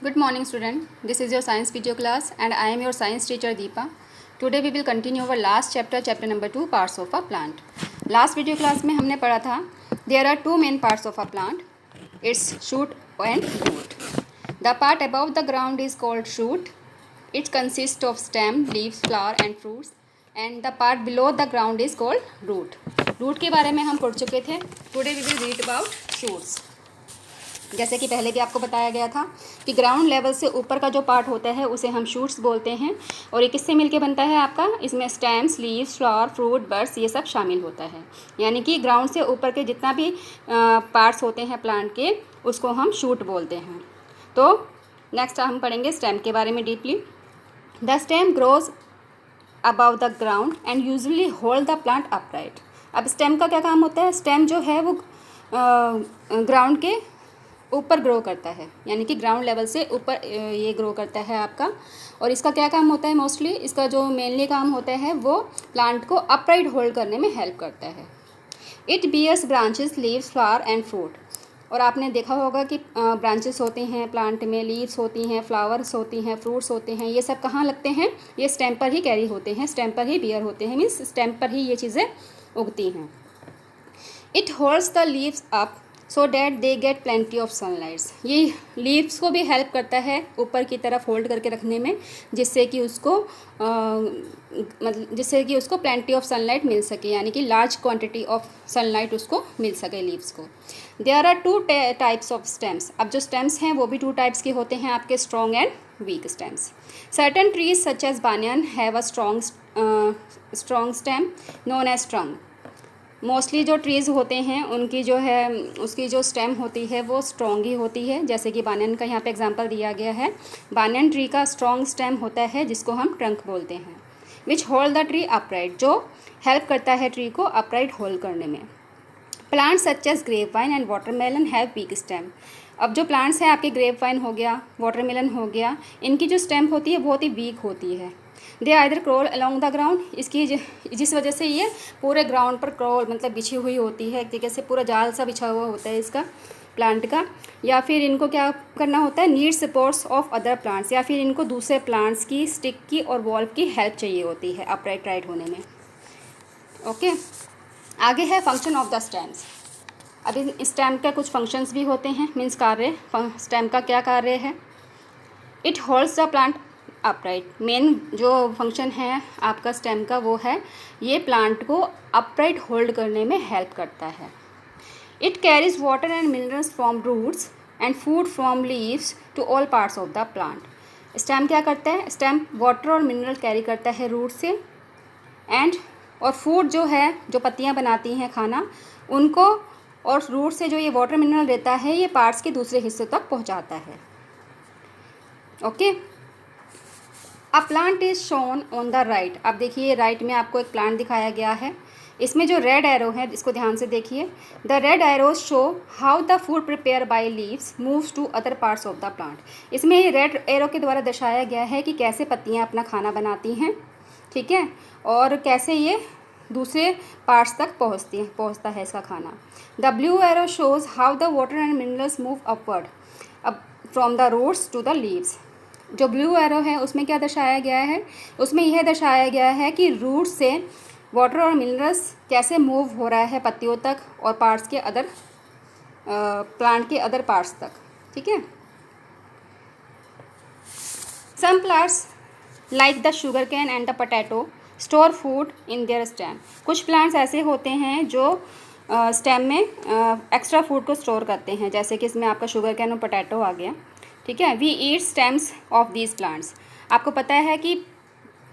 Good morning student. This is your science video class and I am your science teacher Deepa. Today we will continue our last chapter number 2 parts of a plant. Last video class में हमने पढ़ा था there are two main parts of a plant. Its shoot and root. The part above the ground is called shoot. It consists of stem, leaves, flower and fruits. And the part below the ground is called root. Root के बारे में हम पढ़ चुके थे. Today we will read about shoots. जैसे कि पहले भी आपको बताया गया था कि ग्राउंड लेवल से ऊपर का जो पार्ट होता है उसे हम शूट्स बोलते हैं और ये किससे मिलके बनता है आपका, इसमें stems, leaves, flower, fruit, birds ये सब शामिल होता है। यानी कि ग्राउंड से ऊपर के जितना भी पार्ट्स होते हैं प्लांट के उसको हम शूट बोलते हैं। तो नेक्स्ट हम पढ़ेंगे स्टेम के बारे में deeply. The stem grows above the ground and usually hold the plant upright. अब स्टेम का क्या काम होता है, स्टेम जो है वो ग्राउंड के ऊपर ग्रो करता है, यानी कि ग्राउंड लेवल से ऊपर ये ग्रो करता है आपका। और इसका क्या काम होता है, मोस्टली इसका जो मेनली काम होता है वो प्लांट को अपराइट होल्ड करने में हेल्प करता है। It bears branches, leaves, flower and fruit. और आपने देखा होगा कि ब्रांचेस होते हैं प्लांट में, लीव्स होती हैं, फ्लावर्स होती हैं, फ्रूट्स होते हैं, ये सब कहाँ लगते हैं, ये स्टेम पर ही कैरी होते हैं, स्टेम पर ही बियर होते हैं, मीन्स स्टेम पर ही ये चीज़ें उगती हैं। It holds the leaves up so that they get plenty of sunlights. ये लीव्स को भी हेल्प करता है ऊपर की तरफ होल्ड करके रखने में, जिससे कि उसको प्लेंटी ऑफ सनलाइट मिल सके, यानी कि लार्ज क्वांटिटी ऑफ सनलाइट उसको मिल सके लीव्स को। There are two types of stems. अब जो स्टेम्स हैं वो भी टू टाइप्स के होते हैं आपके, strong and weak stems. Certain trees such as banyan have a strong stem known as trunk. Mostly जो ट्रीज़ होते हैं उनकी जो है उसकी जो स्टेम होती है वो स्ट्रॉन्ग ही होती है, जैसे कि बानियन का यहाँ पे एग्जांपल दिया गया है। बानियन ट्री का स्ट्रॉन्ग स्टेम होता है जिसको हम ट्रंक बोलते हैं। Which hold the tree upright, जो हेल्प करता है ट्री को अपराइट होल्ड करने में। Plants such as grape vine and watermelon have weak stem. अब जो प्लांट्स हैं आपके, ग्रेप वाइन हो गया, वाटरमेलन हो गया, इनकी जो स्टेम होती है बहुत ही वीक होती है। They either crawl along the ground, इसकी जिस वजह से ये पूरे ग्राउंड पर क्रॉल मतलब बिछी हुई होती है, एक तरीके से पूरा जाल सा बिछा हुआ होता है इसका प्लांट का। या फिर इनको क्या करना होता है, need supports of other plants, या फिर इनको दूसरे प्लांट्स की स्टिक की और वॉल्व की हेल्प चाहिए होती है अपराइट राइट होने में। ओके, आगे है फंक्शन ऑफ द स्टेम्स। अभी स्टेम के कुछ फंक्शंस भी होते हैं, मीन्स कार्य। स्टेम का क्या कार्य है, it holds the plant upright. Main जो फंक्शन है आपका स्टेम का वो है ये प्लांट को अपराइट होल्ड करने में हेल्प करता है। It carries water and minerals from roots and food from leaves to all parts of the plant. Stem क्या करता है, स्टेम वाटर और मिनरल कैरी करता है रूट से, और फूड जो है, जो पत्तियां बनाती हैं खाना, उनको, और रूट से जो ये वाटर मिनरल देता है ये पार्ट्स के दूसरे हिस्से तक पहुंचाता है। Okay, a plant is shown on the right. अब देखिए राइट में आपको एक प्लांट दिखाया गया है, इसमें जो रेड एरो है इसको ध्यान से देखिए। The red arrows show how the food prepare by leaves moves to other parts of the plant. इसमें रेड एरो के द्वारा दर्शाया गया है कि कैसे पत्तियां अपना खाना बनाती हैं, ठीक है, और कैसे ये दूसरे पार्ट्स तक पहुंचता है इसका खाना। The blue arrow shows how the water and minerals move upward up from the roots to the leaves. जो ब्लू एरो है उसमें क्या दर्शाया गया है, उसमें यह दर्शाया गया है कि रूट से वाटर और मिनरल्स कैसे मूव हो रहा है पत्तियों तक और पार्ट्स के अदर प्लांट के अदर पार्ट्स तक, ठीक है। Some plants like the sugarcane and the potato store food in their stem. कुछ प्लांट्स ऐसे होते हैं जो स्टेम में एक्स्ट्रा फूड को स्टोर करते हैं, जैसे कि इसमें आपका शुगर कैन और पोटैटो आ गया, ठीक है। We eat stems of these plants. आपको पता है कि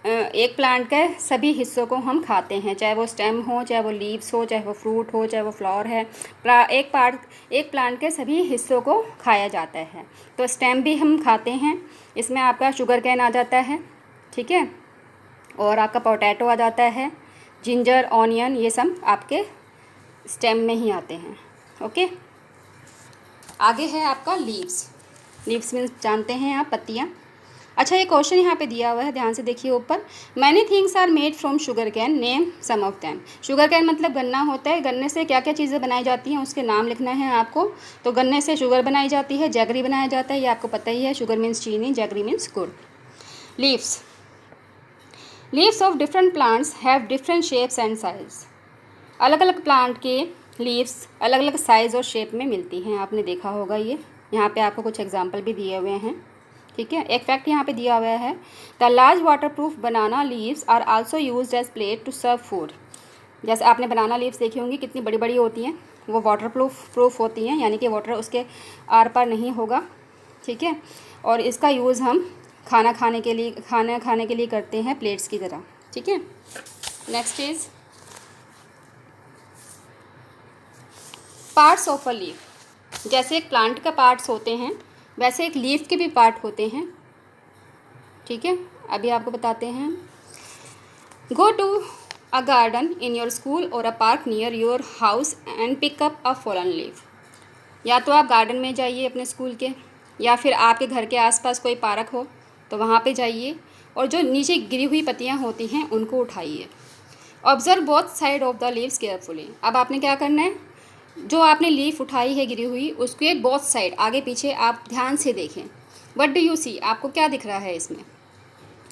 एक प्लांट के सभी हिस्सों को हम खाते हैं, चाहे वो स्टेम हो, चाहे वो लीव्स हो, चाहे वो फ्रूट हो, चाहे वो फ्लावर है। एक प्लांट के सभी हिस्सों को खाया जाता है, तो स्टेम भी हम खाते हैं। इसमें आपका शुगर कैन आ जाता है, ठीक है, और आपका पोटैटो आ जाता है, जिंजर, ऑनियन, ये सब आपके स्टेम में ही आते हैं। ओके, आगे है आपका लीव्स। लीव्स मीन्स जानते हैं आप, पत्तियाँ। अच्छा, ये क्वेश्चन यहाँ पे दिया हुआ है, ध्यान से देखिए ऊपर। Many things are made from sugarcane, name some of them. Sugarcane मतलब गन्ना होता है, गन्ने से क्या क्या चीज़ें बनाई जाती हैं उसके नाम लिखना है आपको। तो गन्ने से शुगर बनाई जाती है, जैगरी बनाया जाता है, ये आपको पता ही है। शुगर मीन्स चीनी, जैगरी मीन्स गुड़। Leaves, leaves of different plants have different shapes and size. अलग अलग प्लांट के लीव्स अलग अलग साइज़ और शेप में मिलती हैं, आपने देखा होगा। ये यहाँ पे आपको कुछ एग्जांपल भी दिए हुए हैं, ठीक है। एक फैक्ट यहाँ पे दिया हुआ है, the large waterproof banana leaves are also used as plate to serve food. जैसे आपने बनाना लीव्स देखी होंगी, कितनी बड़ी बड़ी होती हैं, वो वाटरप्रूफ होती हैं, यानी कि वाटर उसके आर पार नहीं होगा, ठीक है। और इसका यूज़ हम खाना खाने के लिए करते हैं, प्लेट्स की तरह, ठीक है। Next is parts of a leaf. जैसे एक प्लांट का पार्ट्स होते हैं, वैसे एक लीफ के भी पार्ट होते हैं, ठीक है। अभी आपको बताते हैं। Go to a garden in your school और a park near your house and pick up a fallen leaf. या तो आप गार्डन में जाइए अपने स्कूल के, या फिर आपके घर के आसपास कोई पार्क हो तो वहाँ पे जाइए और जो नीचे गिरी हुई पत्तियाँ होती हैं उनको उठाइए। Observe both side of the leaves carefully. अब आपने क्या करना है, जो आपने लीफ उठाई है गिरी हुई, उसके बोथ साइड, आगे पीछे आप ध्यान से देखें। व्हाट डू यू सी, आपको क्या दिख रहा है इसमें।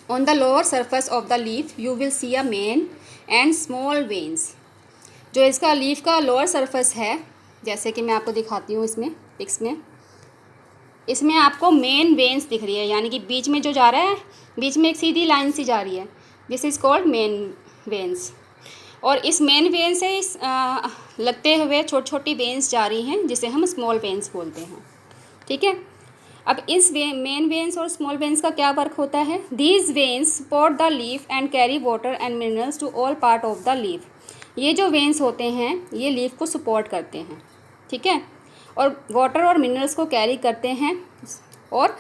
On the lower surface of the leaf you will see a main and small veins. जो इसका लीफ का लोअर सरफेस है, जैसे कि मैं आपको दिखाती हूँ इसमें पिक्स में, इसमें आपको मेन वेन्स दिख रही है, यानी कि बीच में जो जा रहा है, बीच में एक सीधी लाइन सी जा रही है, this is called main veins. और इस मेन वेन से लगते हुए छोटी छोटी वेन्स जा रही हैं, जिसे हम स्मॉल वेन्स बोलते हैं, ठीक है। अब इस मेन वेन्स और स्मॉल वेन्स का क्या वर्क होता है। These veins support the leaf and carry water and minerals to all part of the leaf. ये जो वेन्स होते हैं ये लीफ को सपोर्ट करते हैं, ठीक है, और वाटर और मिनरल्स को कैरी करते हैं और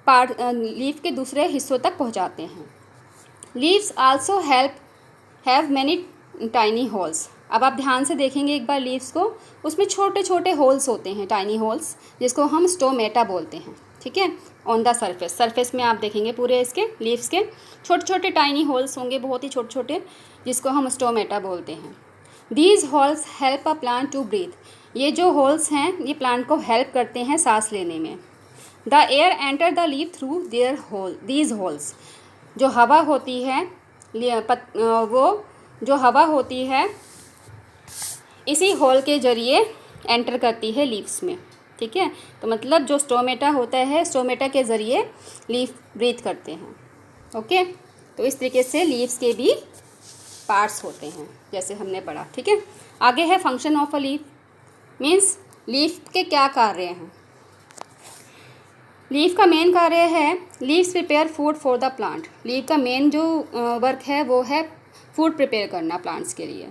लीफ के दूसरे हिस्सों तक पहुंचाते हैं। Leaves also have many tiny holes. अब आप ध्यान से देखेंगे एक बार लीव्स को, उसमें छोटे छोटे होल्स होते हैं, टाइनी होल्स, जिसको हम स्टोमेटा बोलते हैं, ठीक है। ऑन द सरफेस में आप देखेंगे पूरे इसके लीव्स के छोटे छोटे टाइनी होल्स होंगे, बहुत ही छोटे छोटे, जिसको हम स्टोमेटा बोलते हैं। These holes help a plant to breathe. ये जो होल्स हैं ये प्लांट को हेल्प करते हैं सांस लेने में। The air enter the leaf through these holes. जो हवा होती है वो जो हवा होती है इसी होल के ज़रिए एंटर करती है लीव्स में, ठीक है। तो मतलब जो स्टोमेटा होता है, स्टोमेटा के ज़रिए लीफ ब्रीथ करते हैं, ओके। तो इस तरीके से लीव्स के भी पार्ट्स होते हैं, जैसे हमने पढ़ा, ठीक है। आगे है function of a leaf, means leaf के क्या कार्य हैं। लीफ का मेन कार्य है, leaves prepare food for the plant. Leaf का मेन जो वर्क है वो है फूड प्रिपेयर करना प्लांट्स के लिए।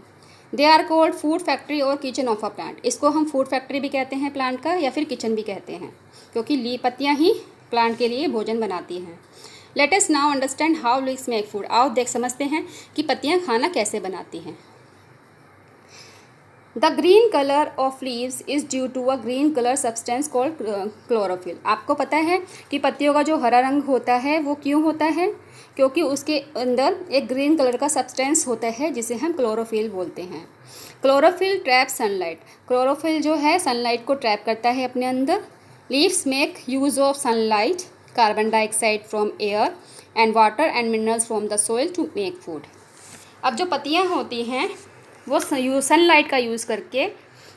They are called food factory और किचन ऑफ अ प्लांट। इसको हम फूड फैक्ट्री भी कहते हैं प्लांट का, या फिर किचन भी कहते हैं, क्योंकि लीफ पत्तियाँ ही प्लांट के लिए भोजन बनाती हैं। Let us now understand how leaves make food. आओ देख समझते हैं कि पत्तियाँ खाना कैसे बनाती हैं। The green colour of leaves is due to a green colour substance called chlorophyll. आपको पता है कि पत्तियों का जो हरा रंग होता है वो क्यों होता है, क्योंकि उसके अंदर एक ग्रीन कलर का सब्सटेंस होता है जिसे हम क्लोरोफिल बोलते हैं। Chlorophyll trap sunlight. क्लोरोफिल जो है सनलाइट को ट्रैप करता है अपने अंदर। Leaves make use of sunlight, carbon dioxide from air and water and minerals from the soil to make food. अब जो पत्तियाँ होती हैं वो सनलाइट का यूज़ करके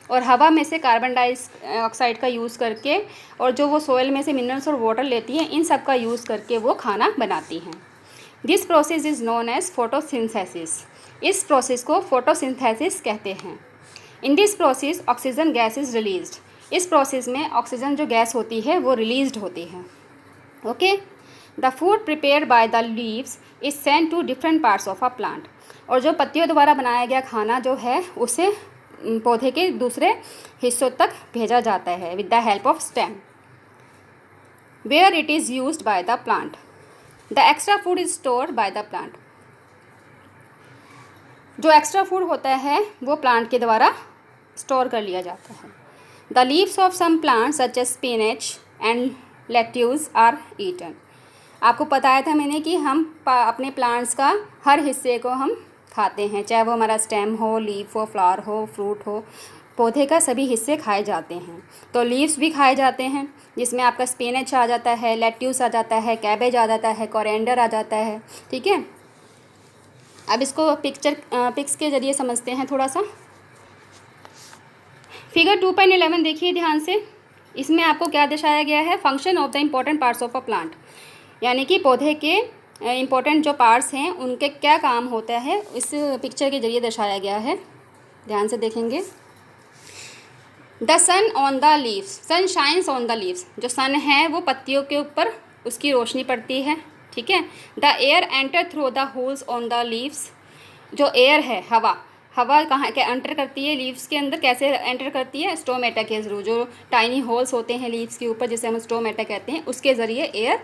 और हवा में से कार्बन डाइऑक्साइड का यूज़ करके और जो वो सोयल में से मिनरल्स और वाटर लेती हैं, इन सब का यूज़ करके वो खाना बनाती हैं। This process is known as photosynthesis. इस प्रोसेस को फोटोसिंथेसिस कहते हैं। In this process oxygen gas is released. इस प्रोसेस में ऑक्सीजन जो गैस होती है वो रिलीज्ड होती है, okay. The food prepare by the leaves is sent to different parts of a plant. और जो पत्तियों द्वारा बनाया गया खाना जो है उसे पौधे के दूसरे हिस्सों तक भेजा जाता है with the help of stem, where it is used by the plant. The extra food is stored by the plant. जो एक्स्ट्रा फूड होता है वो प्लांट के द्वारा स्टोर कर लिया जाता है। The leaves of some plants such as spinach and lettuce are eaten. आपको बताया था मैंने कि हम अपने प्लांट्स का हर हिस्से को हम खाते हैं, चाहे वो हमारा स्टेम हो, लीफ हो, फ्लावर हो, फ्रूट हो, पौधे का सभी हिस्से खाए जाते हैं। तो लीव्स भी खाए जाते हैं, जिसमें आपका स्पिनच आ जाता है, लेट्यूस आ जाता है, कैबेज आ जाता है, कोरिएंडर आ जाता है। ठीक है, अब इसको पिक्स के ज़रिए समझते हैं थोड़ा सा। फिगर 2.11 देखिए ध्यान से। इसमें आपको क्या दर्शाया गया है, function of the important parts of a plant, यानी कि पौधे के इम्पोर्टेंट जो पार्ट्स हैं उनके क्या काम होता है, इस पिक्चर के ज़रिए दर्शाया गया है। ध्यान से देखेंगे। The sun on the leaves, sun shines on the leaves, जो सन है वो पत्तियों के ऊपर उसकी रोशनी पड़ती है। ठीक है। The air enter through the holes on the leaves, जो एयर है, हवा, हवा कहाँ क्या एंटर करती है लीव्स के अंदर, कैसे एंटर करती है, स्टोमेटा के थ्रू, जो टाइनी होल्स होते हैं लीव्स के ऊपर जिसे हम स्टोमेटा कहते हैं, उसके ज़रिए एयर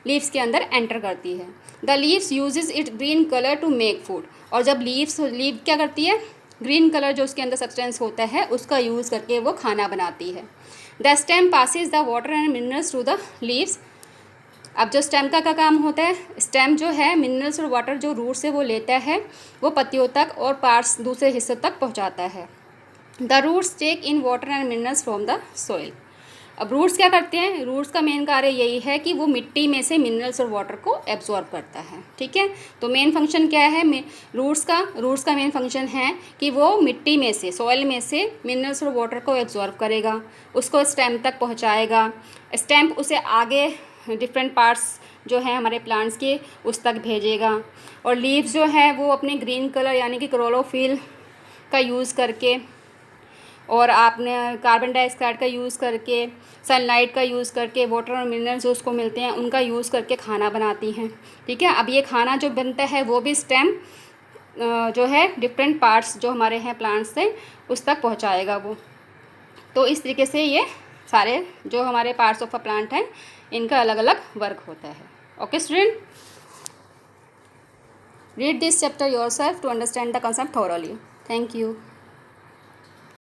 लीव्स के अंदर एंटर करती है। The leaves uses it green colour to make food, और जब लीव क्या करती है, ग्रीन कलर जो उसके अंदर सब्सटेंस होता है उसका यूज़ करके वो खाना बनाती है। The stem passes the water and minerals to the leaves, अब जो स्टेम का काम होता है, स्टेम जो है मिनरल्स और वाटर जो रूट से वो लेता है, वो पत्तियों तक और पार्ट्स दूसरे हिस्सों तक पहुंचाता है। The roots take in water and minerals from the soil, अब रूट्स क्या करते हैं, रूट्स का मेन कार्य यही है कि वो मिट्टी में से मिनरल्स और वाटर को एब्जॉर्ब करता है। ठीक है, तो मेन फंक्शन क्या है रूट्स का मेन फंक्शन है कि वो मिट्टी में से, सॉइल में से मिनरल्स और वाटर को एब्जॉर्ब करेगा, उसको स्टेम तक पहुंचाएगा, स्टेम उसे आगे डिफरेंट पार्ट्स जो है हमारे प्लांट्स के उस तक भेजेगा, और लीव्स जो है वो अपने ग्रीन कलर यानी कि क्लोरोफिल का यूज़ करके, और आपने कार्बन डाइऑक्साइड का यूज़ करके, सनलाइट का यूज़ करके, वाटर और मिनरल्स जो उसको मिलते हैं उनका यूज़ करके खाना बनाती हैं। ठीक है, अब ये खाना जो बनता है वो भी स्टेम जो है डिफरेंट पार्ट्स जो हमारे हैं प्लांट्स से उस तक पहुंचाएगा वो। तो इस तरीके से ये सारे जो हमारे पार्ट्स ऑफ अ प्लांट हैं इनका अलग अलग वर्क होता है। Okay student, read this chapter yourself to understand the concept thoroughly. Thank you.